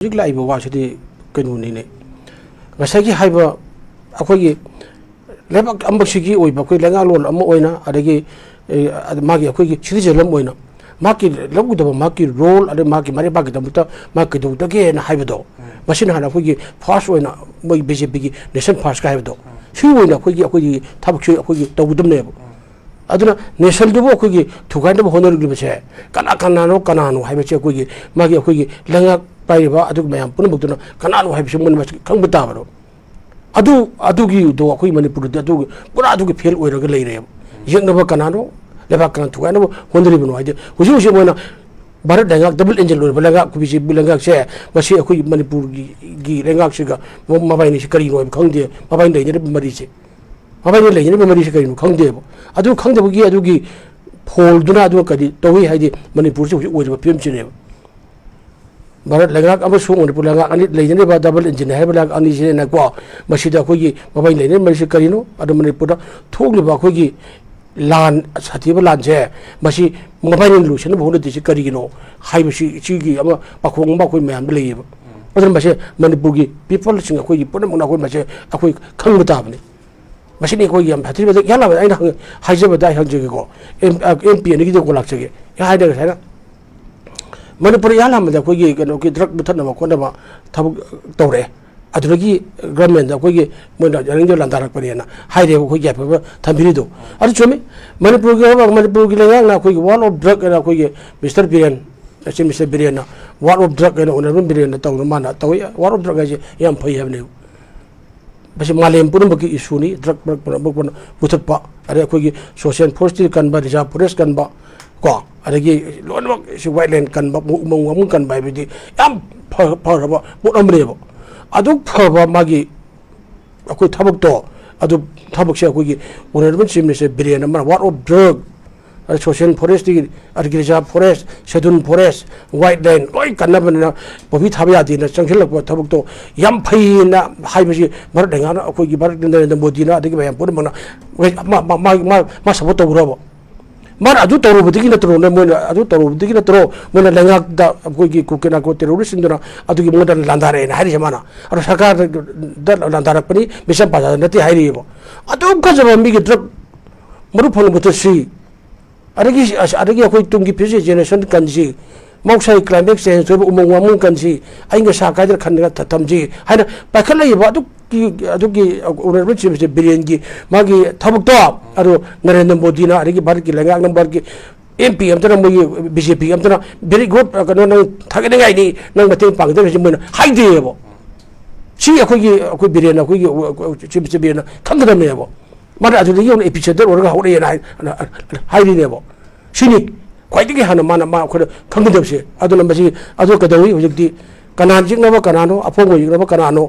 Jik lai bawa jadi kenun ini. Masaki hai ba aku ye lebak ambak sigi oi ba koi lenga lol amma oina adagi magi aku ye chiri jelam oina maki lagu da maki role ada maki mari ba kita muta maki do da ge na hai ba do masin hana aku ye first oina moi BJP gi nation first ka hai ba do shi oina aku ye tabuk shi aku ye tawdum ne ba aduna nation do aku ye thugan da honor gi ba che kana no hai ba che aku ye magi aku ye lenga पाइबा अदुग मयाम पुन बुदुना कनानु हाइबिस मन मस खंग बताबरो अदुगी दो अखोई मणिपुर अदु पुरा अदुगी fail ओइरग लेरे यंगनब कनानु लेबा कन थुगानु होंदरि बनो आइदे हुजु हुजु मोना भारत डेंगाक डबल इंजन लोर बलगा कुबिसि बुलंगाक से मसी अखोई मणिपुर गी रेंगाक सिगा मबाइनि सि करि नो खंगदे मबाइनि लेने मरि से मबाइनि लेने मरि से करि नो खंगदे अदु खंगदबगी अदुगी फोल दुना अदु कदि तोहि हाइदे मणिपुर से ओइरब फिल्म चिने भारत लेंगाक अमसुंग मणिपुर लेंगाक अनि लेजने बा डबल इंजन है बलाक अनि जे ना को मसिदा खोगी मबाइ लेने मरिसे करिनो अदु मणिपुर थोगलिबा खोगी लान साथिबा लान जे मसि मबाइ लुसन बहुन दिसि करिगिनो हाइबसि चिगी अमा पाखोंग बा खोई मयाम लेयब अदन मसे मणिपुर की पीपल सिंग खोगी पुनमना खोई मसे अखोई खंग ताबने मसिनि खोगी हम हाथिबा याला आइना हाइजबा दाइ हंजेगो एमपी अनि गिदो को लाक्सगे या हाइदा हैना मनपुर याला मदा कोई कनो की ड्रग मुथनबा कोनबा थबक तौरे अदुगी गवर्नमेंट कोई मोना जरिंजो लंदारक परेना हाइरे कोई गैप थंबिरिदो अदु चुमे मनपुर की लेंगा ना कोई वॉल ऑफ ड्रग ना कोई मिस्टर बिरेन ऐसे mister villain wall of drug ना ओनर बिरेन तौर माना तौ वॉल ऑफ ड्रग है याम फई हबने बस मालेम पुरमबकी इशूनी ड्रग मुथपा अरे कोई सोशल फोर्स कनबा रिजर्व फॉरेस्ट कनबा को अदगी लोनमक वाइलैंड कनबा उमंग कनबा बिदि याम फरबा मुनमरेबो अदु फरबा मागी अखोई थबक तो अदु थबक से अखोई ओनरबन सिमने से बिरेन मा what of drug social forest अदगी रिजर्व फॉरेस्ट शेड्यूल फॉरेस्ट वाइलैंड लोई कनबना बबी थाबा यादिना चंगखिलक थबक तो याम फैना हाइबसी भारत देंगा अखोई भारत नरेंद्र मोदी ना अदगी मयाम पुनमना मा सपोर्ट तौरबो मन अदु तौरबदगी नत्रो न मोन अदु तौरबदगी नत्रो मोन लेंगाक दा कोई कुकेना को टेररिस्ट इंदना अदुगी मोन लांदारे न हारि जमाना अर सरकार द लांदारक पनि मिशन पाजा नति हारिबो अदु गजब मिगी ड्रग मरु फल बतसी अदगी कोई तुमगी फ्यूचर जनरेशन कंजी मौसाई क्लाइमेट चेंज सोब उमंग वामंग कंजी आइंगा साकाइदर खनगा थमजी हाइना पाखलैबो अदुगी ओनरबन चिमसे बिलियन की मागी थबक तो अरो नरेंद्र मोदी ना अदगी भारत की लेंगा नंबर की एमपी अमतना मोई बीजेपी अमतना वेरी गुड कनो नंग थागने गाइनी नंग मतें पांगदे मोन हाइदेबो सी अखोई बिलियन अखोई चिमसे बिलियन खंगदमेबो माने अदुगी ओन एपिसोड ओरगा होरेना हाइदिनेबो सिनी ख्वाइदगी हाना माना मा अखोई खंगदबसे अदुना मसी अदु कदवी हुजक्ति कनान जिंगनबा कनानो अफोंगो जिंगनबा कनानो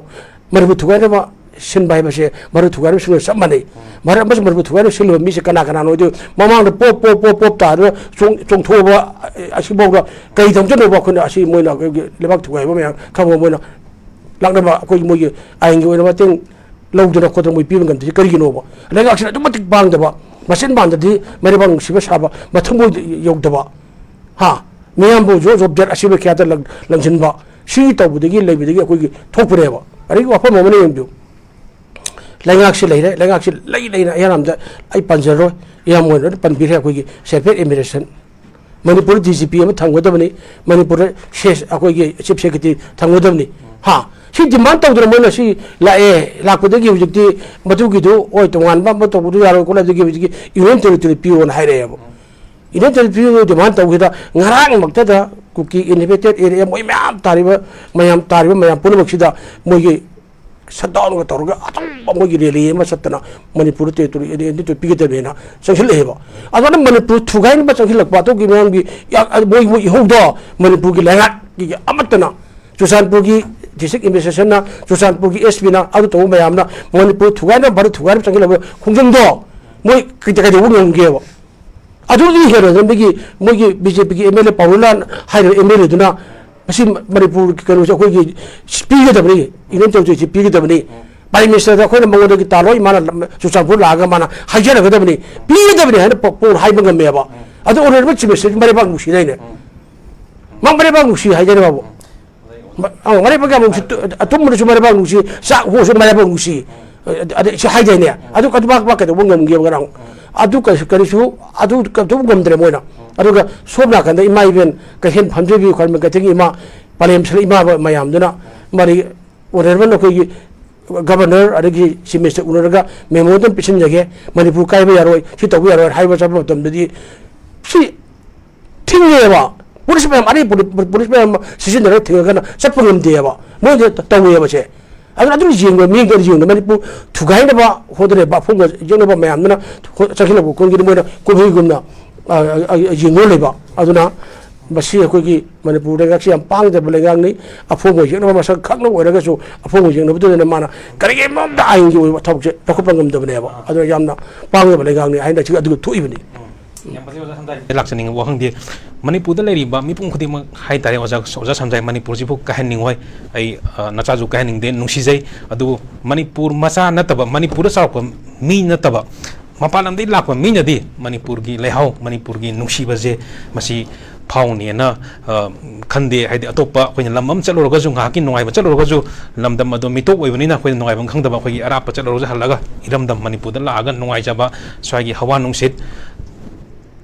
मरबु थुगाइनबा सिनबाय बसे मरबु थुगाइनो सिन सब माने मरबु थुगाइनो सिलबा मिसे कना कना नो ममांग पोप तारो चोंथोबा असिबोगा कई दमजनबा खुन असि मोइना लेबाक थुगाइबा मया खबो मोइना लांगनबा कोइ मोइ आइंगे ओइनबा तें लौदना खोद मोइ पिबन गन करिगिनोबा लेगाक्सिन अदु मतिक बांगदबा मसिन बांददि मरिबांग सिबा साबा मथंबो यौदबा हा मियामबो जो ऑब्जेक्ट असिबा ख्याता लंजिनबा सी तौबदगी लेबिदगी अखोइ थोपरेबा अरे वाफम मोने यंदु लेंगाक से लेना याम दा आई पंजरो याम मोन पनबिरे अखोइ सेपरेट इमिग्रेशन मणिपुर डीजीपी अम थंगदबनी मणिपुर शेष अखोइ चीफ सेक्रेटरी थंगदबनी हा सी डिमांड तौदर मोन सी लाकपदगी हुजक्ति मतुगिदु ओय तोंगान बा मतुगुदु यारो कोलादगी हुजगी यूनियन टेरिटरी पिओन हाइरेबो यूनियन टेरिटरी पिओ डिमांड तौगिदा ngaraang maktada Kuki inhibited area मोइ मैम तारिबा मैम पुनमक्सिदा मोइगी शटडाउन को तौरगा अतम मोइगी रेली मा सत्तना मणिपुर टेरिटरी एरिया तो पिगदबेना संखिलेबा अदन मणिपुर थुगाइन बा संखिलक पातो की मैम की मोइ होदो मणिपुर की लेंगा की अमतना चुसानपुर की डिस्ट्रिक्ट एडमिनिस्ट्रेशन ना चुसानपुर की एसपी ना अदु तो मैम ना मणिपुर थुगाइन भारत थुगाइन संखिलब खुंजंदो मोइ किते किते वंगेबा अदुगी हेरो जंबगी मोगी बीजेपी की एमएलए पाउलान हाइर एमएलए दुना मसी मणिपुर की कनो से कोई स्पीगदबनी इनन तौजे स्पीगदबनी प्राइम मिनिस्टर दा कोई मंगोद की तालोई माना सुचापुर लागा माना हाइजरगदबनी पीगदबनी है पोर हाइबंगमेबा अदु ओनरबो चिमेसे मरिबांग मुसिनाइने मंबरे बांग मुसि हाइजरे बाबू mare ba gam atum mu su mare ba nusi sa ho su mare ba nusi ade si hai dai ne adu ka ba ka do ngam ge ba rang adu ka su adu ka do ngam dre moina adu ka sobna kan da imai ben ka hen phamje bi khal me ka tingi ma palem sel ima ba mayam duna mari orerban ko gi governor adagi si Mr. Unaga memo dan pisin jage Manipur kai ba yaroi si tabu yaroi hai ba sabab tam dadi si tingye ba police ba mari police ba sisin dara tinga kana sapungam de ba mo de tawu ba che adu jingo mi ga jingo Manipur thugai na ba hodre ba phung jingo ba mayam na chakina ko kongi mo na ko hi gumna jingo le ba aduna basi akogi Manipur da gaksi am pang da belegang ni afongo jeng na masa khakno oira ga so afongo jeng na budu na mana karige mom da aing ji thok je takop pangam da bane ba adu yamna pang da belegang ni aing da chi adu thu ibni yam pasi oja samdai laksaning wa hang di Manipur da leri ba mi pung khudi ma hai tare oja samdai Manipur ji bu ka hening hoi ai nacha ju ka hening de nungsi jai adu Manipur masa na taba Manipur sa ko mi na taba mapalam dei lakwa mi na di Manipur gi lehau Manipur gi nungsi ba je masi 파운이 나 칸데 하이데 아토파 코인 람맘 찰로가 좀 하긴 농아이 찰로가 좀 람담 마도 미토 오이브니나 코인 농아이 방 칸다바 코이 아라파 찰로가 할라가 이람담 마니푸다 라가 농아이 잡아 스와기 하와 농싯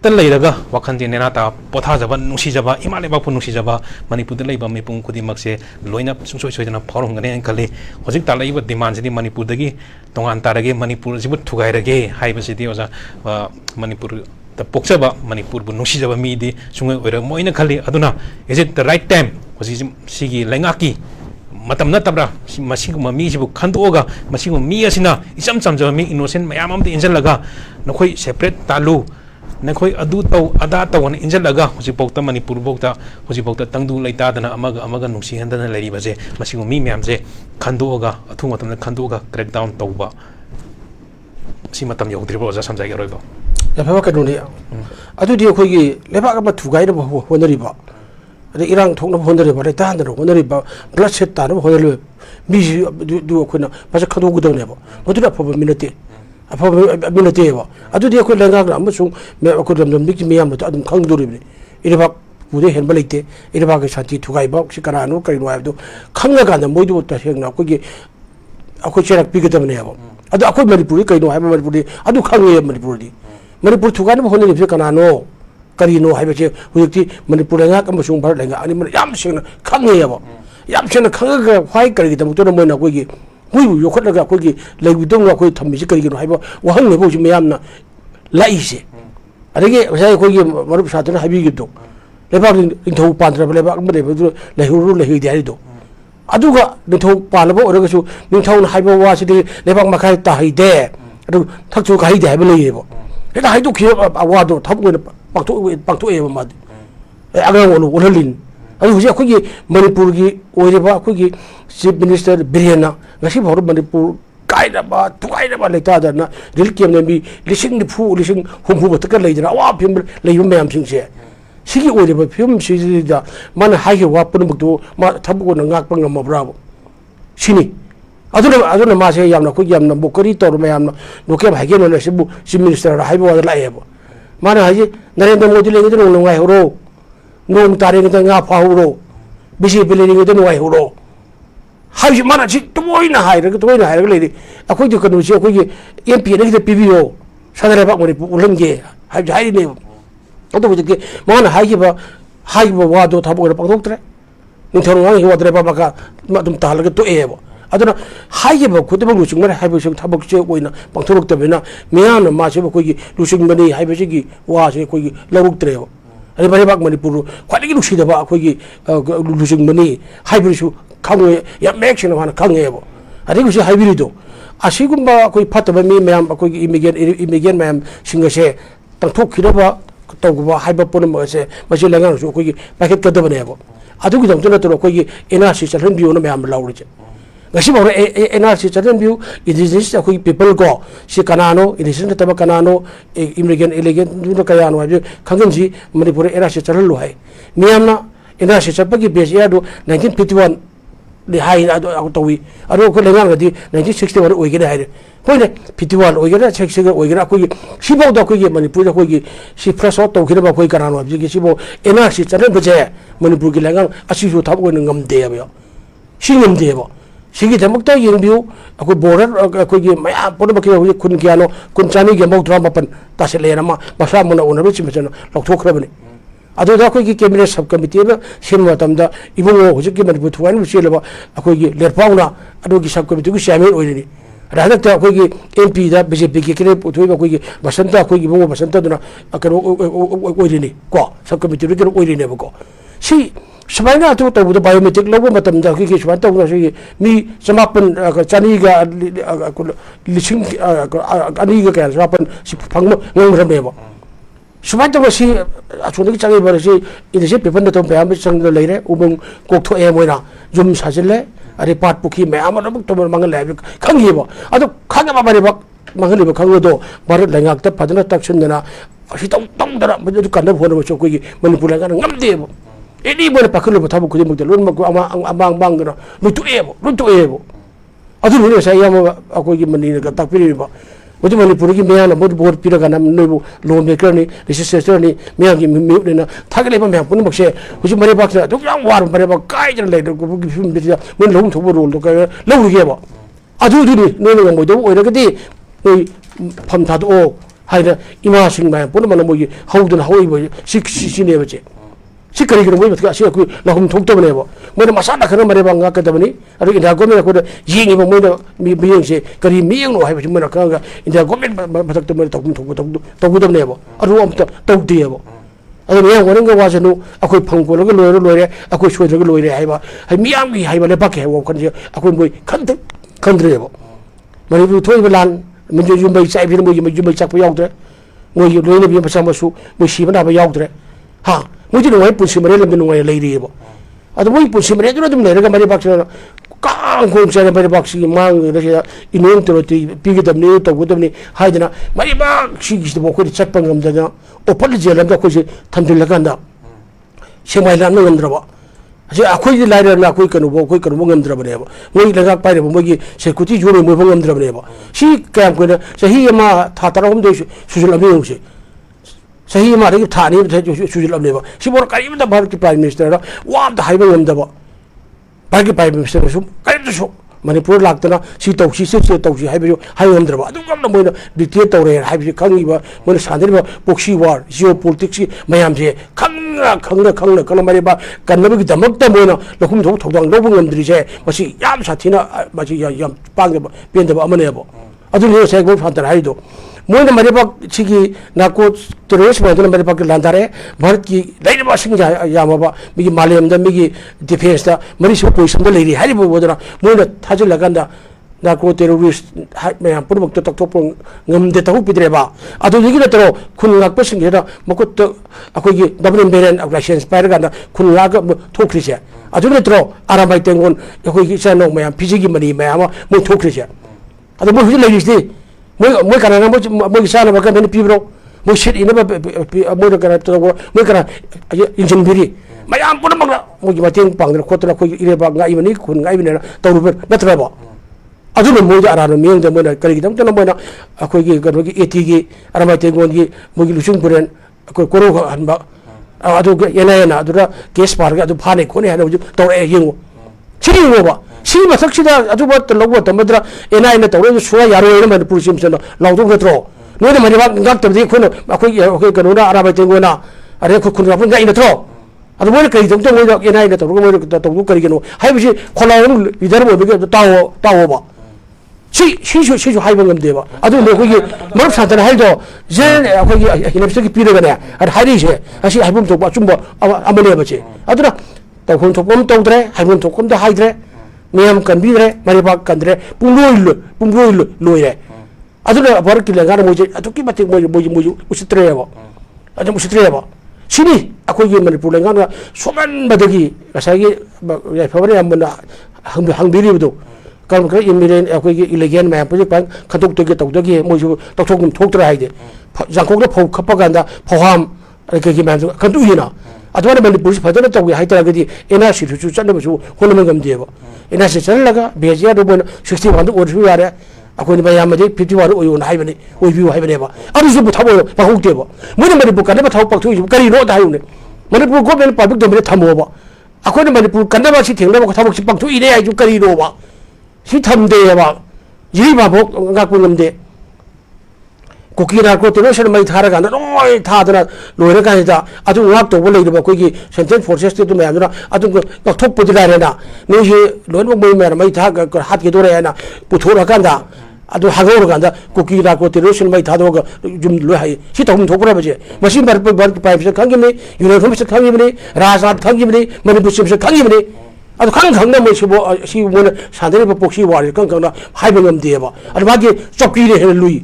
tel leidaga wakhan nena ta potha jaba nusi jaba imale ba pu nusi jaba Manipur da leiba mipung khudi makse loina sungsoi soidana phorong ngane khali hojik ta leiba demand jidi Manipur dagi tongan tarage Manipur jibu thugai rage haiba sidi oja Manipur the pokchaba Manipur bu nusi jaba mi di sungai oira moina khali aduna is it the right time hoji sigi lengaki matam na tabra masiguma mi jibu khandoga masiguma mi asina isam samjaba mi innocent mayam am de injalaga nokhoi separate talu nakoi adu tau ada tau ne injalaga hoji pokta Manipur pokta hoji pokta tangdu leita dana amaga nungsi handana lari baje masiguma mi myam je khandoga athung matam na khandoga crack down tauba si matam yogdribo oja samjai roiba yafa ka doni adu di khoi gi leba ka ma thugai na honari ba ade irang thokna honari ba ta handana honari ba blood set ta no honari mi du khoi na ba khadu gu done ba modu da phoba minute apa minute ba adu di khoi lenga gra amasung me ko dam dam dik mi yam ta adum khang dori ni ire ba bude hen ba leite ire ba ga shanti thugai ba si kana no kai no ab do khanga ga na moidu ta heng na ko gi ako cherak pi ga dam ne ba adu ako Manipur kai no ha Manipur adu khange Manipur di Manipur thugai na honari bi kana no karino hai bache huti Manipur nga kam sung bhar lenga ani man yam sing khang ye ba yam sing khang ga phai kari da to mo na ko gi hui yo khot ga ko gi lai bi dong ga ko tham ji kari gi hai ba wa hang ne bo ji mayam na lai se ari ge sai ko gi marup sa ta hai bi gi do le ba ring thau pan tra le ba ma de bu le hu le hi di do adu ga ring thau pa la bo ora ga su ring thau na hai ba wa si de le ba ma khai ta hai de adu thak chu ga hai de hai ba le ye bo le hai du ki wa do thap ko pakto e ma aga wonu wolin adu huji ko gi Manipur gi oire ba ko gi chief minister Birhena ngasi bhor Manipur kai da ba tukai da ba le ta da na ril kem ne bi lising ni phu lising hum hu ba ta le jara wa phim le yum mayam sing se sigi oire ba phim si da man ha gi wa pun bu ma thab ko na ngak pang ma bra sini aduna ma se yam na ko yam na bo kari tor mayam na no ke ba ge no le sibu chief minister ra hai ba la e ba mana haji Narendra Modi le ngidon ngai horo nom tare ngidon nga pha horo bisi pele ngidon ngai horo haji mana chi toy na hai ga le akoi du kanu chi akoi gi MP ne gi PBO sadare ba mori ulang ge hai ne odo ge mana haji ba wa do thabo ga pang tre ni thoro ngai wa dre ba ka ma dum tal ge to e ba aduna haji ba khud ba lu chung mar hai ba chung thabok che oina pang thorok ta bena meya na ma che ba ko gi lu chung bani hai ba che gi wa che ko gi laruk tre ba ari bari bak Manipur khwadi gi lu shi da ba ko gi lu chung bani hai ba su khang ya mek chen na khang ye ba ari ku shi hai bi do asi gum ba ko phat ba mi meyam ko gi immigrant meyam singa se tang thok khira ba to ba hai ba pon ma se ma che lenga su ko gi paket ka da ba ne ba adu gi dam to na to ko gi NRC chalhan bi ona meyam law che ngasi ba NRC chalhan bi indigenous ko people ko si kanano indigenous ta ba kanano immigrant elegant du ka ya no bi khangin ji Manipur NRC chalhan lo hai meyam na NRC chapa gi base ya do 1951 hai tawi aro ko lenga ngadi 1961 oigena hai hoine 51 oigena 60 oigena ko sibo da ko ge manipur da ko ge si fresh out to khira ba ko karano ji sibo NRC channel baje manipur gi lenga asi su thab ko ngam de ba singam de ba sigi damuk ta yeng biu ko border ko ge maya pon ba ki kun gyano kun chani ge mok drama pan ta se le na ma basa mona ona ru chi ma chana lok thok khra bani ado da ko gi cabinet sub committee na sin ma tam da ibungo hojik gi manipur thuan chi le ba ko gi lerpauna ado gi sub committee gi shamin oini राजा तो कोई की MP दा BJP के करे उठोई बा कोई की बसंता कोई की बंगो बसंता दुना अकर ओइरिनी को सब कमिटी रे कर ओइरिनी बको सी समाइना तो तो बायोमेट्रिक लोगो मतम दा की सुबान तो सी मी समापन चानी गा लिसिंग अनि गा का समापन सी फंग ngong रमे बो सुबान तो सी अछोन की चांगे बारे सी इनसे पेपर तो बेम संग लेरे उबंग कोकथो ए मोइना जुम साजिले अरे पाट पुखी मैं आमर तो मंगल है खंगी बो अदो खंगे बा बारे बा मंगल बा खंगो दो भारत लंगाक त फदना तक्सन देना असि तम तम दरा बजु कन्न फोन बो कोई मणिपुर लंगा ngam दे बो एडी बो पखलो बथा बो खुदि मुक लोन मक अमांग बांग दरा लुतु ए बो अदु नि से याम अकोई मनि का तकपिरि बा वजु मणिपुर की मेया न बोर्ड पिरा का नाम नोबो लो मेकर नि रिसर्चर नि मेया की म्यू ने थागले बा मेया पुन बक्से वजु मरे बाक दु याम वार मरे बा काय जन ले को फिल्म बिया मन लोम थोबो रोल तो का लो गे बा अदु दु नि ने ने मोदो ओइ रगदि ओइ फम था ओ हाइना इमा सिंह मा पुन मन मोइ हौदन हौइ बो सिक ने बचे सी करी करी मोइ बका सी को लहुम थोक्तब ने बो मोइ मसा ना खन मरे बा nga ka tabani अरु इंडिया गवर्नमेंट को यिंग बो मोइ मी बियंग से करी मियंग नो हाइ बि मोइ का इंडिया गवर्नमेंट मथक तो मोइ तोकुम तोकुदम ने बो अरु अम तौदे बो अदु ने वरंग वाजनु अखोइ फंगको लग लोइरे अखोइ सोइद्रग लोइरे हाइबा हाइ मियाम gi हाइबा ले बाके वो खन जे अखोइ मोइ खंद्रे बो मरि बु थोइ बलान मुजु जुम्बै चाइ बिर मोइ जुम्बै चाप याउद्रे मोइ लोइने बि मसा मसु मोइ सिबना बा याउद्रे हा मुझे नुआई पुसी मरे लंबे नुआई लेरी है बो अदो वही पुसी मरे जो तुम लेरे का मरे बाक्स कांग कोंग से मरे बाक्स की मांग रहे इनोन तो पीगे दमने तो वो दमने हाय जना मरे बाक्स की तो कोई चट पंगम जना ओपन जेल में कोई थंदे लगांदा सेमाई लान ngandra जे अखोई लाइर ना कोई कनु ngandra बने बो मोई लगा पारे बो मोई सिक्युरिटी जोरे मोई ngandra बने बो सी काम कोई सही मा था तरम दे सुजुल अबे से सही हमारे थाने सुजल अब लेबा सिबोर करीब द भारत के प्राइम मिनिस्टर वाम द हाइबे हम दबा भारत के प्राइम मिनिस्टर सु करीब द सु मणिपुर लाक्तना सी तौसी से तौसी हाइबे हाइ हम दबा अदु गम मोइना डिटेल तौरे हाइबे खंगीबा मोइना सादरिबा पोक्सी वार जियो पॉलिटिक्स मयाम से खंगना कन मरेबा कन्नबगी दमक त मोइना लखुम थौ थौदांग लोबु ngamdri से मसी याम साथिना मसी याम पांगबा पेंदबा अमनेबो अदु ने से गो फांतर हाइदो मोइना मरेबा छिगी नाको टेररिस्ट मोइना मरेबा के लांदारे भारत की लाइनबा सिंग यामबा मिगी मालेम द मिगी डिफेंस दा मरिसो पोजिशन द लेरी हाइबो बोदरा मोइना थाज लगांदा नाको टेररिस्ट मयाम पुरमक त तक्थोप ngamde tahu pidreba adu ligi natro khun ngak pa sing hera makut akoi gi double variant of license pair ganda khun ngak thokri se adu natro aramai tengon akoi gi sa nok maya phiji gi mani maya mo thokri se adu mo hu legi sti mo kana mo gi sa na ba kan ni pibro mo shit ina ba mo kana to mo kana engine biri maya punamak mo gi mateng pangdra khotla khoi ire ba ngai mani khun ngai bina tawru natra ba अजुन मोज आरानो मियंग the Mona करिगि दम तना मोना अखोइ गी गनो गी eighty गी अरमाइ तेगोन गी मोगी लुसुंग पुरेन अखोइ कोरो हनबा अदु एनायना अदुरा केस पारगा अदु फाने कोने हानो जु तौरे यंगो सिरि होबा सि मथक सिदा अदु बत लगबो तमद्रा एनायना तौरे सुवा यारो एना मन पुरसिम सन लाउदो गत्रो नोने मरिबा गाक तबदि खोनो अखोइ गनोना अरमाइ तेगोना अरे खु खुन राफुन गाइ नत्रो अदु मोना करि दम त मोना एनायना तौरो मोना तौरो करिगनो हाइबिसि खोलावम लिडर मोबे ताओ 시주 하이번 건데요. 아주 뭐 거기 뭐 사전 할도 제 거기 이놈들이 비려가네. 아 하리제. 아시 하이번 도 좀 아무리 해보지. 아들아 또 혼 조금 또드래. 하이번 조금 더 하이드래. 미암 건비드래. 마리박 건드래. 뿡로일로 로이래. 아들아 버럭길래 가는 뭐지. 아두기 맞지 뭐지 우스트레요. 아주 우스트레요. 신이 거기 머리불에 가는 소만 바닥이 가사기 야 파버리 한번 항비리도 कम कर इमिरेन अखोई की इलेगेन मैम पुजे पान खतुक तो के तौदगी मोजु तौथोगुम थोक्तरा हाइदे जांखोग फौ खपगांदा फौहाम के मैम खतु हिना ꯑꯗꯨꯃꯥꯏꯅ ꯃꯅꯤꯄꯨꯔꯁꯤ ꯐꯖꯅ ꯇꯧꯒꯦ ꯍꯥꯏꯇꯥꯔꯒꯗꯤ NRC ꯁꯨ ꯆꯠꯅꯕꯁꯨ ꯍꯣꯠꯅꯕ ꯉꯝꯗꯦꯕ NRC ꯆꯠꯍꯜꯂꯒ ꯕꯦꯖꯤꯌꯥꯗ ꯃꯣꯏꯅ 61ꯗ ꯑꯣꯏꯔꯁꯨ ꯌꯥꯔꯦ ꯑꯩꯈꯣꯏꯅ ꯃꯌꯥꯝꯗꯤ 51ꯗ ꯑꯣꯏꯌꯣꯅ ꯍꯥꯏꯕꯅꯤ ꯑꯣꯏꯕꯤꯌꯨ ꯍꯥꯏꯕꯅꯦꯕ ꯑꯗꯨꯁꯨ ꯊꯕꯛ ꯄꯥꯡꯊꯣꯛꯇꯦꯕ ꯃꯣꯏꯅ ꯃꯅꯤꯄꯨꯔ ꯀꯟꯅꯕ ꯊꯕꯛ ꯄꯥꯡꯊꯣꯛꯏꯁꯤ ꯀꯔꯤꯅꯣꯗ ꯍꯥꯏꯌꯨꯅꯦ ꯃꯅꯤꯄꯨꯔ ꯒꯣꯔꯃꯦꯟ ꯄꯥꯕ꯭ꯂꯤꯛ ꯗꯣꯃꯦꯟꯗ ꯊꯝꯃꯣꯕ ꯑꯩꯈꯣꯏꯅ ꯃꯅꯤꯄꯨꯔ ꯀꯟꯅꯕ ꯁꯤ ꯊꯦꯡꯅꯕ ꯊꯕꯛꯁꯤ ꯄꯥꯡꯊꯣꯛꯏꯅꯦ ꯍꯥꯏꯁꯨ ꯀꯔꯤꯅꯣꯕ ꯁꯤ ꯊꯝꯗꯦꯕ ꯖꯤꯔꯤꯕꯥꯐꯥꯎ ꯉꯥꯛꯄ ꯉꯝꯗꯦ कुकी नार्को टेरोरिस्ट मई थारगा लोई थादना लोइरकानिदा अदु ngak tawba leiraba koigi central forces ते दुम यामना अदु कथोक पुदिलारेना नोजे लोइनब मई मेर मई था हात के दोरेना पुथोरा कांदा अदु हागोर कांदा कुकी नार्को टेरोरिस्ट मई थादोगा जुम लोइ हाय सि तहुम थोपरा बजे मसिन बार पाइप से खंगिमनि यूनिफॉर्म से खंगिमनि राजा खंगिमनि मनिपुर से खंगिमनि अदु खंगना मई सिबो सि मोन सादरे पोक्सी वारि खंगना हाइबे ngam अदु बागे चौकी रे लुई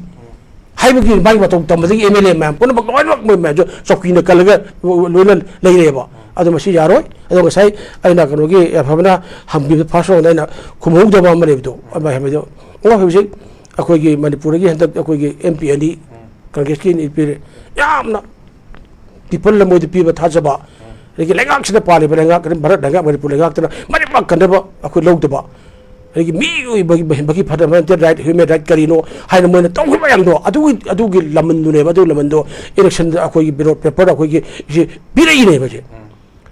हाइबकी बाई मतौ तमदगी एमएलए मैम पुन बक लोइनक मैम जो चौकीना कलगा लोइलन लेरेबा अदु मसी यारोय अदु गसाई आइना कनोगी फबना हमबी फासो नाइना खुमौदबा मनेबदो अबा हेबदो ओ हेबसि अखोगी मणिपुरगी हंतक अखोगी एमपी अनि कांग्रेस की नि पिरे यामना पीपल लमोदि पीबा थाजबा रेगी लेगाक सिदा पाले बरेगा कन भारत दगा मणिपुर लेगाक तना मणिपुर कंदबा अखो लौदबा रेगी मी बगी फंडामेंटल राइट ह्यूमन राइट करिनो हाइन मोइन तौखि मयंदो अदुगी लमनदुने बदु लमनदो इलेक्शन अखोगी बिरोड पेपर अखोगी बिरैने बजे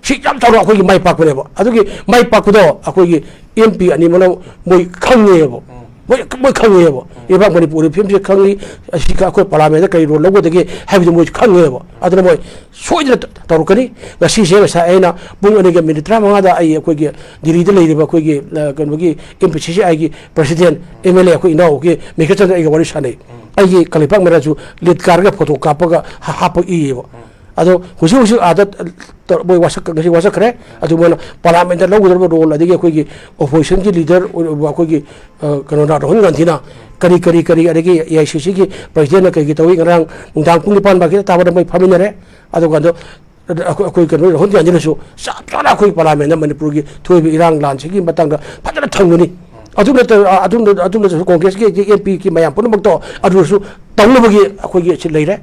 सी याम तौर अखोगी माइ पाकनेबो अदुगी माइ पाकदो अखोगी एमपी अनि मनो मोइ खंगेबो मोइ खंगेबो एबा मणिपुर फिल्म खंगी असिका अखो पार्लियामेंट करि रो लगोदगी हाबिदो मोइ खंगेबो अदुना मोइ सोइदना तौरकनी गसी से गसा एना पुंग अनिगे मिनिट 35 दा आई अखोगी दिल्लीदा लेरिबा अखोगी कनोगी एमपीसीसी आईगी प्रेसिडेंट एमएलए अखो इनाव के मेकचन आईगा वरि सानै आईगी कलिपाक मेराजु लीड कारगा फोटो कापगा हाप इएबो अदो हुजु हुजु आदत बोय वासक गसी वासखरे अदु मोना पार्लियामेंट लौगदब रोल अदिगे अखोगी ओपोजिशन की लीडर अखोगी कनोना रोहन गांधीना करी करी करी अदिगे एआईसीसी की प्रेसिडेंट कई तवी गरांग नुंदांग पुंग 5 बाकी ताबद मै फामिनरे अदु गंदो अखोई कनो रोहन गांधीनसु साप सारा अखोई पार्लियामेंट मणिपुर की थोइबि इरांग लानसिगी मतंग फजन थंगनी कांग्रेस की एमपी की मैं पुनमक तौनबगी अखोगी लेरे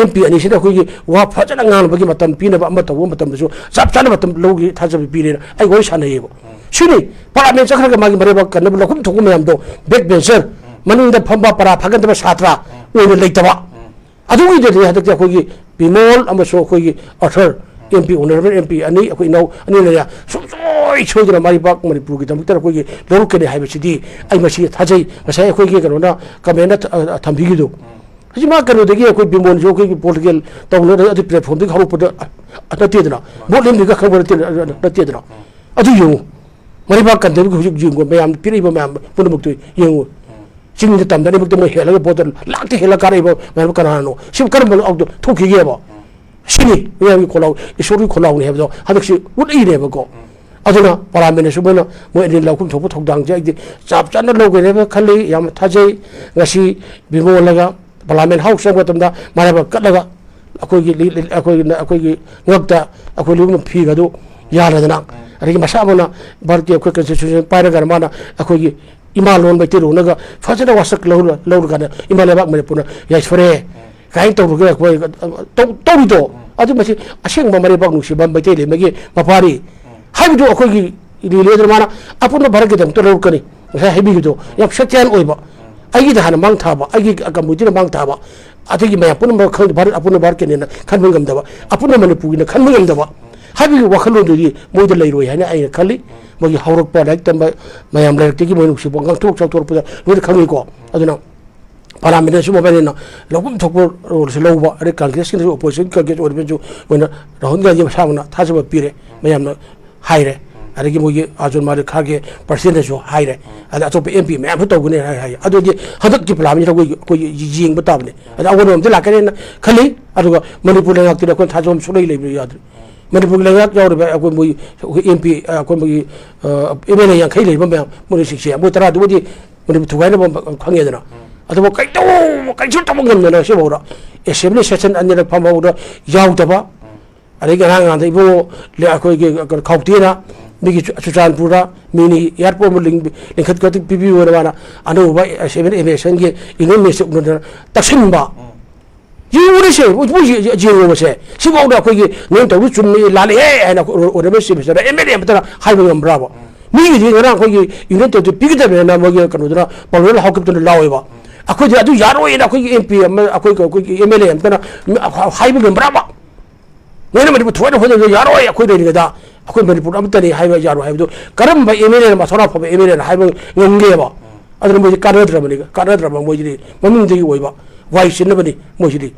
एमपी अनिसिद अखोगी वा फजन गानबगी मतम पीनब अम तौब मतमदसु चप चान मतम लौगी थाजब पीरे आई गोई सानैबो सिनि पार्लियामेंट चखरग मागी मरेबा कनब लखुम थोगु मयामदो बैक बेंचर मनुंदा फंबा परा फगदब छात्रा ओइनो लेतबा अदुगी दे हदक अखोगी बिमोल अमसो अखोगी अथर एमपी ऑनरेबल एमपी अनि अखोई नौ अनि लेया सोई छोइदना मारी पाक मणिपुर की दमतर अखोगी लौकने हाइबसिदी आई मसी थाजै गसाय अखोगी कनोना कमेन्ट थंबिगिदो हजिमा कनोदगी अखोई बिमोल जो अखोगी पॉलिटिकल तौनो अदि प्लेटफॉर्म दि खरुपद अततेदना बोलेम दिगा खबर अततेदना अदु यो मारी पाक कंदे हुजुक जिंगो मयाम पिरिबा मयाम पुनमुक्तु येंगो चिंग तमदनि मुक्तु म हेलगा बोतल लाक्ते हेला कारेबो मयाम कनानो सिम करम औदो थोखिगेबो सिनी मैं खोलाव इसोरी खोलाव ने हेबदो हदक्सि उदैनेबको अदुना पार्लियामेंट सुबना मोय दिन लौकुम थोप थोकदांग जे चाप चान लौगेनेबा खलि याम थाजै गसी बिमोलगा पार्लियामेंट हाउस संगतमदा मारेबा कलगा अखोगी ngakta अखोई लुम फीगदो यारदना अरेगी मसाबना भारतीय अखोई कॉन्स्टिट्यूशन पायरगा माना अखोगी इमा लोन बैतिरोनगा फजना वासक लौरगा इमा लेबाक मणिपुर याइसफरे काइन तौरुगे अखोई तौरिदो अदु मसी असेंग मरेबाक नुसिबा बैतै लेमगे मपारी हाइबदो अखोगी रिलेदर माना अपुन भारत के दम तो लौकनी हाइबिगदो याम सत्यान ओइबा आइगी दहान मांग थाबा आइगी अकमुदिन मांग थाबा अतगी मैं अपुन खंग भारत अपुन भारत के नेना खनबं गमदबा अपुन मणिपुर खनबं गमदबा हाइबिग वखलोदुदी मोइद लेरोय हाइना आइ खलि मोगी हौरक लाइक तम मयाम लाइकतिगी मोइ नुसिबो गांथोक चौथोरपुदा लोइ खंगिको अदुना पार्लियामेंट सुबना लौकुम थोप रोल से लौब अरे कांग्रेस की ओपोजिशन कांग्रेस ओरबेजु मोना राहुल गांधी मसाबना थाजब पीरे मयामना हाइरे अरेगी मोगी आजुन मारे खागे परसेंटेज हाइरे अद अतोप एमपी मयाम तौगने हाइ अदुगी हदक की पार्लियामेंट कोई जिंग बताबने अद अवन हम लाकने खली अदुगा मणिपुर लेगाक्ति कोन थाजम सुलै लेबि याद्र मणिपुर लेगाक यावरबे अको मोई एमपी अको मोगी एमएलए यांखै लेबा मयाम मोनि सिक्से मो तरा दुबदी मणिपुर थुगाइना खंगेदना अदुबो कैसु तमगमना सेबौरा एसेंबली सेशन अनिरक फमौरा यावदबा अरे गरांग इबो ले अखोगी खौतीना मिगी चुचानपुरा मिनी एयरपोर्ट लिंखत कति पीबी वरवाना अनोबा 7 एमएसन के इनोमेशन तक्सिनबा 이거는 뭐 지어보세 시보다 거기 nen도 좀 라리에 하나 오래면 시비서 에메리부터 하이면 브라보 미기 지거나 거기 유네도 비기다면 뭐기 그러더라 벌을 하급도 나와요 봐 아코지 아주 야로이나 거기 MP 거기 MLA 한테나 하이면 브라보 내가 말이 도와도 호도 야로야 거기 되는 거다 아코 말이 부담더니 하이면 야로 하이도 그럼 뭐 MLA는 막 소나 포be MLA는 하이면 연계 봐 아들 뭐지 까르드라면 뭐지 몸들이 오이 봐 와이 신나버니 뭐지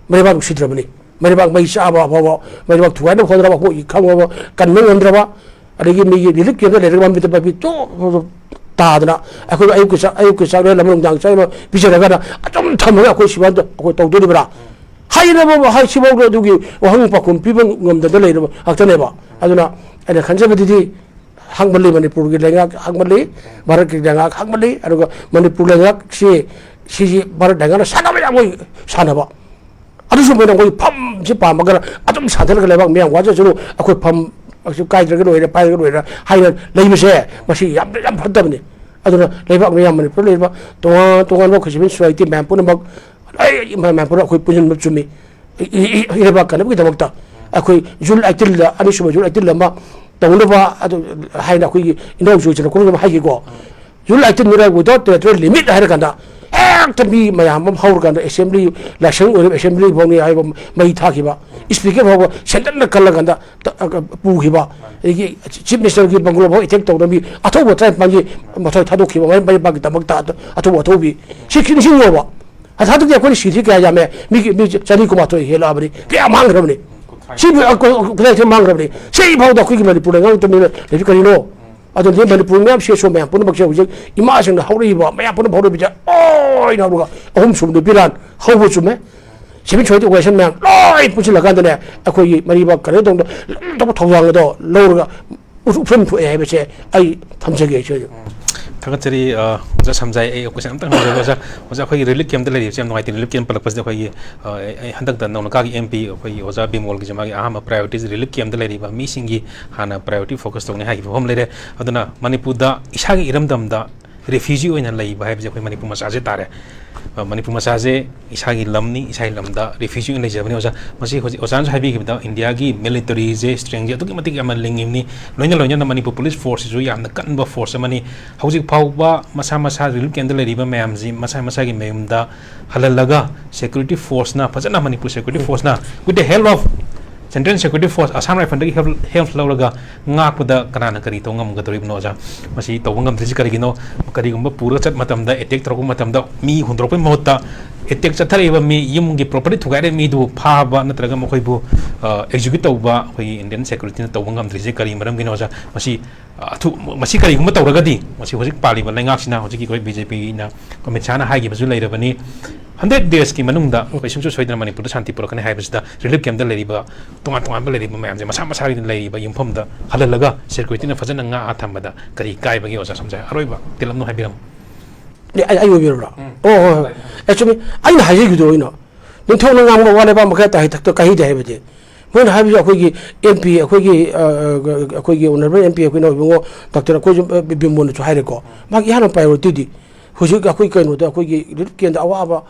마지막 시드라버니 마지막 마이샤바 바바 마지막 두가는 호드라바 고 이카고 간능 언드라바 아리기 미기 리릭게 내려가 밑에 바비 또 다하더라 아그 아이쿠샤를 남은 당사에 비셔라가다 좀 참으라 고 시반도 고 도도리브라 하이레버 하이 시보로 두기 황박군 비번 넘다들 이러 학전해 봐 아주나 아니 간접들이 항벌리 머니푸르기 랭학 항벌리 마르기 랭학 항벌리 그리고 머니푸르 랭학 시시 바로 랭학을 사나바고 사나바 아주 뭐는 거기 펌지 밤마가 아좀 사들을 내가 그냥 와서 저로 그 밤 가이드를 오래 파이를 오래 하이는 레이브세 맛이 얌 받다더니 아주나 레이브 그냥 뭐 레이브 동안 뭐 그집에 수아이티 맘포는 막 아이 맘포라 거기 뿌진 좀이 이래 bakkan 그 먹다 아그 줄 아이틀라 아니 좀 줄 아이틀라 막 동네 봐 아주 하이나 거기 인도 주지는 그런 거 하기고 줄 아이틀이라고 더 리밋 하러 간다 미 마야만 하우르간다 어셈블리 라션 오르 어셈블리 보니 아이고 마이 타기바 스피커 보고 센터나 칼라간다 부기바 이게 집내서기 방글로 보 이택 도미 아토보 트라이 방기 마토 타도키바 마이 바기다 먹다 아토보 토비 시킨 신고 봐 아타도 그냥 시티게 하자매 미 자리고 마토 헬라버리 그냥 망그러니 시비 그냥 좀 망그러니 세이 보다 그게 말이 부르가 또 레비카리노 아들 내 말이 보면 시쇼면 보는 박자 우지 이마싱 하우리 봐 매야 보는 보러 비자 이나루가 홈숨도 비란 하고 좀해 재미 저도 왜셨면 어이 부실라 간다네 거기 말이 봐 그래도 또 통상도 로르가 우편 해베체 아이 탐색에 저 타가트리 오자 삼자에 에 오고서 암땅 오자 거기 릴릭 캠들 레디 좀 노아이티 릴릭 캠 팔락버스 거기 한닥다 나오는 가기 MP 거기 오자 비몰 기 저마기 아마 프라이오리티즈 릴릭 캠들 레디 바 미싱기 하나 프라이오리티 포커스 동네 하기 홈 레데 어드나 마니푸다 이샤기 이름담다 refugee 오이나 레이바 하이브제 거기 마니푸 마사제 따레 마니푸 마사제 이샤기 람니 이샤기 람다 refugee 오이나 제버니 오자 마시 호지 오산즈 하이비 기다 인디아기 밀리터리제 스트렝제 또기 마티기 아마 링임니 로냐 마니푸 폴리스 포스 조 야나 깐바 포스 마니 하우직 파우바 마사 릴릭 캠들 레디바 매암지 마사기 매음다 halalaga security force na fazana manipur security force na with the help of central security force assam rifle dagi help lawlaga ngakpada kanana kari to ngam gadori no ja masi to ngam dri kari gino kari gumba pura chat matamda attack troku matamda mi hundrope mohta attack chathari ba mi yumgi property thugare mi du phaba natraga mokoi bu execute tawba hoi indian security na to ngam dri kari maram gino ja masi kari gumba tawragadi masi hojik pali ba lengak sina hojiki koi bjp na komechana haigi bazu leirabani 100 days ki manungda koi sumsu soidna manipur shanti purakane haibasda relief camp da leiriba tongan ba leiriba mayam je masa ri leiriba yumpham da halalaga security na fajana nga athambada kari kai bagi osa samjai aroiba tilam no haibiram ai bira actually ai na haji gido ino nin thong ngam go wale ba ma ka ta tak to kai de haibade mon habi akogi MP akogi honorable MP ko no bingo dr ko bimbo no haire ko ma ki hana priority di 호식 아코이 거노다 거기 이렇게 나와봐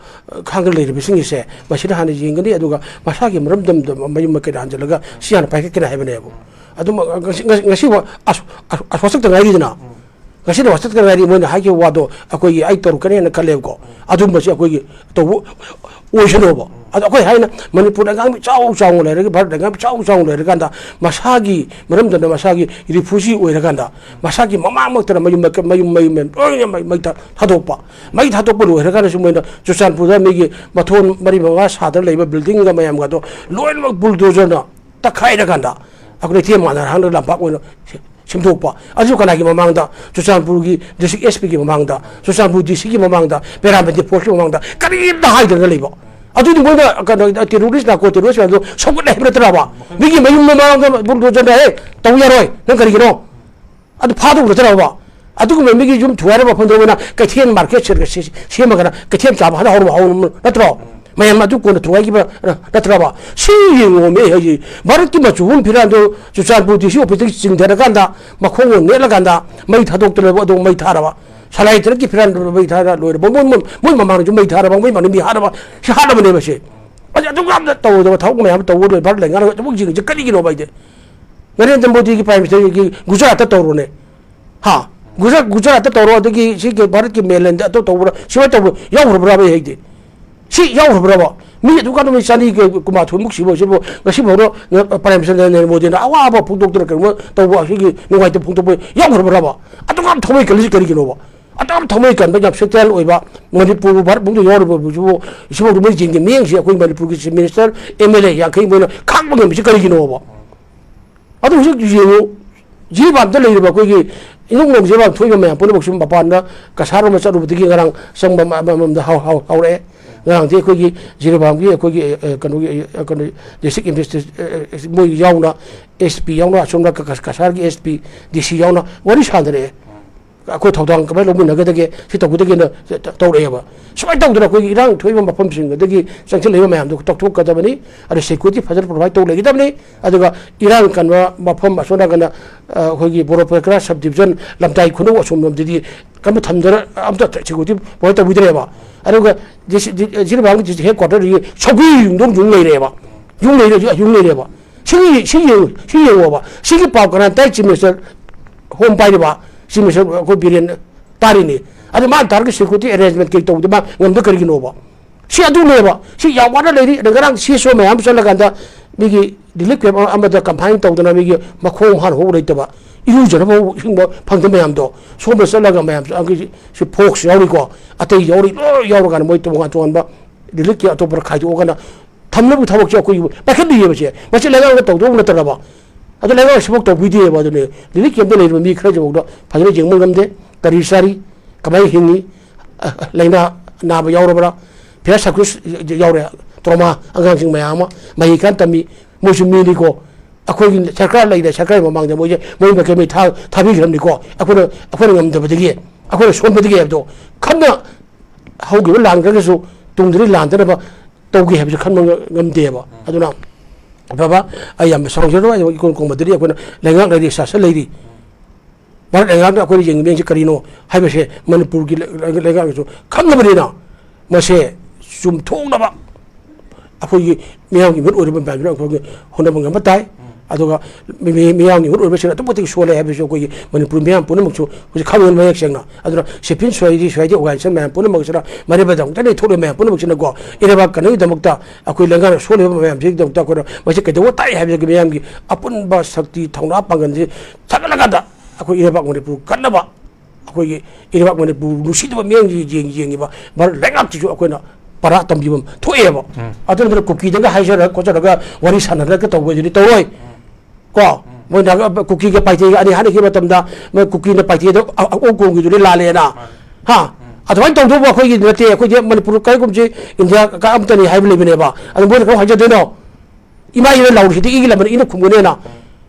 강글레리 비승이세 마시라 하는 jingani aduga masagi maramdam mayu makere anjalaga siana paikekena haibnebu adu ngasi wa aswasak tangaidina ngasi da wasak tangaidi mon hagi wado akoi ai toru kane na kalego adu masi akoi to 오셔노버 아도 거기 하이나 머니푸르 강미 짜우짜우 레르기 바로 강미 짜우짜우 레르간다 마사기 머름던데 마사기 이리 푸시 오이라간다 마사기 마마 먹더라 마유 마유면 어이 마이다 하도빠 마이 하도빠로 해가는 순간에 조산 부자 미기 마톤 머리가 사들 레이버 빌딩가 마ям가도 로일 막 불도저나 딱 가이라간다 아그래 뒤에 만나 하는 람박 오는 심도빠 아주 가나기 마망다 조산부기 디식 SP기 마망다 조산부 디식이 마망다 베란베디 포시 마망다 까리다 하이들 레이버 아주디 뭐가 아까 테로리스트 나고 테로리스트도 속을 해버렸더라봐 미기 매일 마망다 불도저나 해 동야로이 넌 그러기로 아주 파도 그러더라봐 아주 그 미기 좀 좋아해 봐 본다거나 그 티엔 마켓 시험하거나 그 티엔 잡아 하나 하고 나더라 마야마도 거는 들어가기봐 나더라봐 시행오메 여기 말했기만 좋은 비란도 주산부디시 오피스 지금 데려간다 막 공원 내려간다 마이 타독들어도 마이 타라봐 살아이 들기 비란도 마이 타라 로이를 뭐만 좀 마이 타라봐 마이 많이 미 하라봐 하라면 해봐시 맞아 누가 또 타고 뭐 또 우리 바로 내가 뭐 지금 헷갈리긴 오바 이제 너네들 모두 파이미터 여기 구자라트 떠오르네 하 구자라트 떠오르 어디 시게 바르기 멜랜드 또 떠오르 시와 또 야우로 브라바 해이디 시 야우로 브라바 미 누가 놈이 산이 그 그마 돈목 시보 시보로 파이미터 내 모델 아와 뭐 풍독들 그러면 또 시기 누가 있던 풍독 야우로 브라바 아 누가 더미 걸리긴 오바 아담 더미간 그냥 세텔 오이바 머니푸르 바 봉도 여러분 보고 시보로 뭐 진게 명시 거기 머니푸르 미니스터 MLA 야 거기 뭐는 강봉에 미치 걸리긴 오바 아도 저 주제요 지밤들 이러봐 거기 이런 거 제발 토이면 보내 보시면 바빠나 가사로만 써도 되게 그냥 성범맘도 하우래 그냥 제 거기 지르밤기 거기 그 디스트릭 인베스트 뭐 야우나 SP 야우나 som나 가사기 SP DC 야우나 원이 산들에 그 도당 그발 너무 나가되게 시도구되게는 떠오래봐 수많이 떠오더라 거기 이랑 토이면 바쁨신 거 되게 상실 내면 마음도 똑똑 가다 보니 아래 세쿠리티 파절 프로바이드 떠오르기 때문에 아주가 이랑 간와 바쁨 마소나가나 거기 보로페크라 सब디비전 람다이 코노 소놈들이 그럼 탐들 아무도 지고디 뭐다 부들해봐 아니가 지금 방금 헤드쿼터리 소비 운동 중내래봐 중내래봐 신이 와봐 신이 바꾸는 딸집에서 홈파이리 봐 시면서 그 비련 딸이니 아주 만 다르게 시큐리티 어레인지먼트 계획도 막 넘도 그러긴 오바 시아도 내봐 시 야와라 레디 내가랑 시소 매함 설라간다 미기 릴릭 아마도 캠페인 떠오더나 미기 막 공한 호를 있다봐 이루저러 뭐 방금 매함도 소매 설라가 매함 아그 시 폭스 요리고 아때 요리 요러가는 뭐 있던 거 동안 봐 릴릭이 아토브라 가지고 오가나 탐내부 타먹지 않고 이거 막혀도 이해보지 마치 내가 그거 또 오늘 들어봐 아주 내가 시복도 비디오에 봐도네 리릭 염도 내리면 미크라지 보고 바지에 정말 감데 다리사리 가만히 힘이 레나 나부 야오르브라 베사쿠스 야오레 트로마 안강싱 마야마 마이칸 담미 모슈미니고 아코긴 차크라 레이데 차크라 망데 뭐지 뭐가 개미 타비 그럽니고 아코는 감데 버지게 아코는 손버지게 해도 칸나 하우기를 랑가게서 동들이 란데라 봐 또게 해서 칸는 감데 봐 아주나 봐봐 아이암 성저로 이건 공부들이 약간 내가 레디 사서 레디 말 내가 아까 이제 명지 거리노 하면서 머니푸르기 내가 그래서 감나버리나 뭐세 좀 통나봐 앞으로 이 미양이 못 오르면 발이라 거기 혼나본 거 맞다 아도가 미양이 못 오르면 또 못하게 쇼래 해서 거기 머니푸르 미양 보는 먹죠 그래서 가면 뭐 액션나 아도라 셰핀 쇠지 오간선 매 보는 먹으라 말해봐도 전에 토르 매 보는 먹지는 거 이래봐 가는 데 먹다 아고 내가 쇼래 매 비도 먹다 그러 뭐지 그도 따이 해서 그 미양이 아픈 바 석티 통나 아빠 건지 자글나간다 아고 이래봐 머니푸르 갔나봐 아고 이래봐 머니푸르 루시도 미양이 쟁이 봐말 내가 지죠 아고나 para tamjibam thoeba adun der cookie daga haisara ko daga wari sanara ka tawbe jini tawoi ko mo daga cookie ke paiti ani hani ke batamda me cookie ne paiti do o ko gi duri lale na ha adwan taw do ko gi nate ko je manipur kai kum je india ka amtani haibli bine ba adun bo ko haja de no ima ire lawu hiti igi laban ina kumune na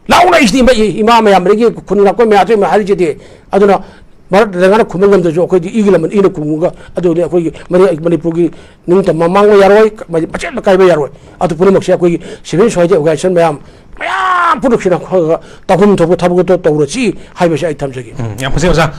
lawu na isti ima ma yamrigi kunna ko me atu me harije de aduna 말 내가 구멍감도 줘. 거기 이기려면 이는 구멍가 아주 내가 거기 머리푸기 능다 망망 야로이 맞지 가이베 야로이 아주 부르 먹시야 거기 시빈 소이제 오가션 매암 야 부르시나 따금 도고 타보고 또 그렇지 하이베시 아이템 저기 야 보세요 자